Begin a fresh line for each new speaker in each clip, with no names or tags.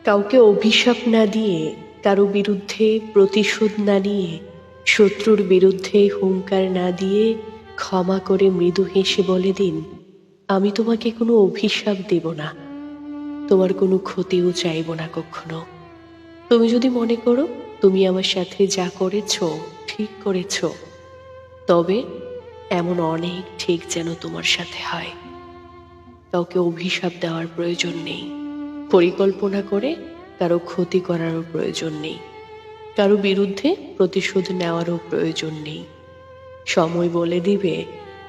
কাউকে অভিশাপ না দিয়ে, কারো বিরুদ্ধে প্রতিশোধ না নিয়ে, শত্রুর বিরুদ্ধে হুঙ্কার না দিয়ে ক্ষমা করে মৃদু হেসে বলে দিন, আমি তোমাকে কোনো অভিশাপ দেব না, তোমার কোনো ক্ষতিও চাইব না কখনো। তুমি যদি মনে করো তুমি আমার সাথে যা করেছ ঠিক করেছ, তবে এমন অনেক ঠিক যেন তোমার সাথে হয়। কাউকে অভিশাপ দেওয়ার প্রয়োজন নেই, পরিকল্পনা করে কারো ক্ষতি করারও প্রয়োজন নেই, কারো বিরুদ্ধে প্রতিশোধ নেওয়ারও প্রয়োজন নেই। সময় বলে দিবে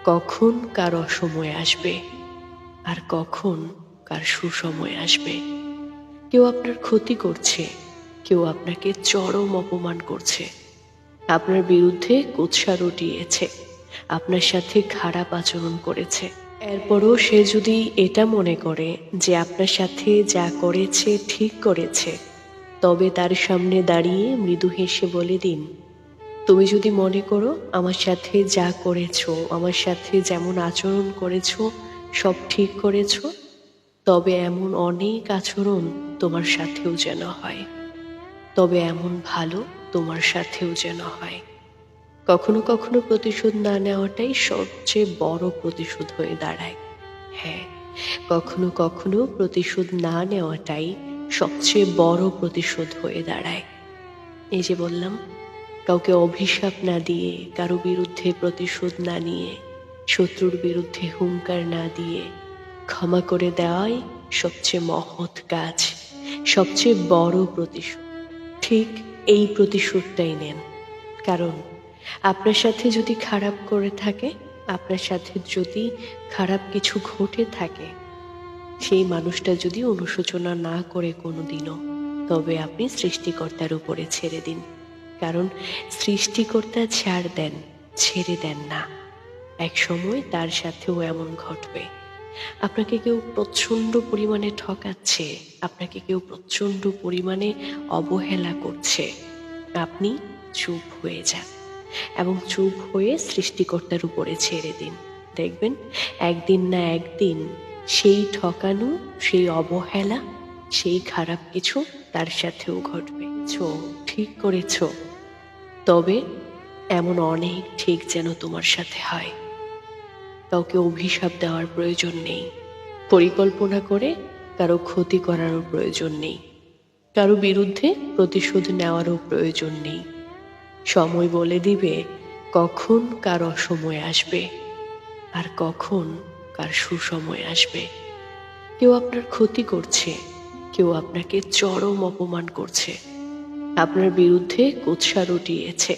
কখন কার অসময় আসবে আর কখন কার সুসময় আসবে। কেউ আপনার ক্ষতি করছে, কেউ আপনাকে চরম অপমান করছে, আপনার বিরুদ্ধে কুৎসা রটিয়েছে, আপনার সাথে খারাপ আচরণ করেছে। এরপরও সে যদি এটা মনে করে যে আপনার সাথে যা করেছে ঠিক করেছে, তবে তার সামনে দাঁড়িয়ে মৃদু হেসে বলে দিন, তুমি যদি মনে করো আমার সাথে যা করেছো, আমার সাথে যেমন আচরণ করেছো সব ঠিক করেছো, তবে এমন অনেক আচরণ তোমার সাথেও যেন হয়, তবে এমন ভালো তোমার সাথেও যেন হয়। কখনো কখনো প্রতিশোধ না নেওয়াটাই সবচেয়ে বড় প্রতিশোধ হয়ে দাঁড়ায়। হ্যাঁ, কখনো কখনো প্রতিশোধ না নেওয়াটাই সবচেয়ে বড় প্রতিশোধ হয়ে দাঁড়ায়। এই যে বললাম, কাউকে অভিশাপ না দিয়ে, কারো বিরুদ্ধে প্রতিশোধ না নিয়ে, শত্রুর বিরুদ্ধে হুঙ্কার না দিয়ে ক্ষমা করে দেওয়াই সবচেয়ে মহৎ কাজ, সবচেয়ে বড় প্রতিশোধ। ঠিক এই প্রতিশোধটাই নেন। কারণ আপনার সাথে যদি খারাপ করে থাকে, আপনার সাথে যদি খারাপ কিছু ঘটে থাকে, সেই মানুষটা যদি অনুশোচনা না করে কোনোদিনও, তবে আপনি সৃষ্টিকর্তার উপরে ছেড়ে দিন। কারণ সৃষ্টিকর্তা ছাড় দেন, ছেড়ে দেন না। এক সময় তার সাথেও এমন ঘটবে। আপনাকে কেউ প্রচণ্ড পরিমাণে ঠকাচ্ছে, আপনাকে কেউ প্রচণ্ড পরিমাণে অবহেলা করছে, আপনি চুপ হয়ে যান এবং চুপ হয়ে সৃষ্টিকর্তার উপরে ছেড়ে দিন। দেখবেন একদিন না একদিন সেই ঠকানো, সেই অবহেলা, সেই খারাপ কিছু তার সাথেও ঘটবে। ঠিক করেছ, তবে এমন অনেক ঠিক যেন তোমার সাথে হয়। কাউকে অভিশাপ দেওয়ার প্রয়োজন নেই, পরিকল্পনা করে কারো ক্ষতি করারও প্রয়োজন নেই, কারো বিরুদ্ধে প্রতিশোধ নেওয়ারও প্রয়োজন নেই। সময় বলে দিবে কখন কার অসময় আসবে আর কখন কার সুসময় আসবে। কেউ আপনার ক্ষতি করছে, কেউ আপনাকে চরম অপমান করছে, আপনার বিরুদ্ধে কুৎসা রটিয়েছে,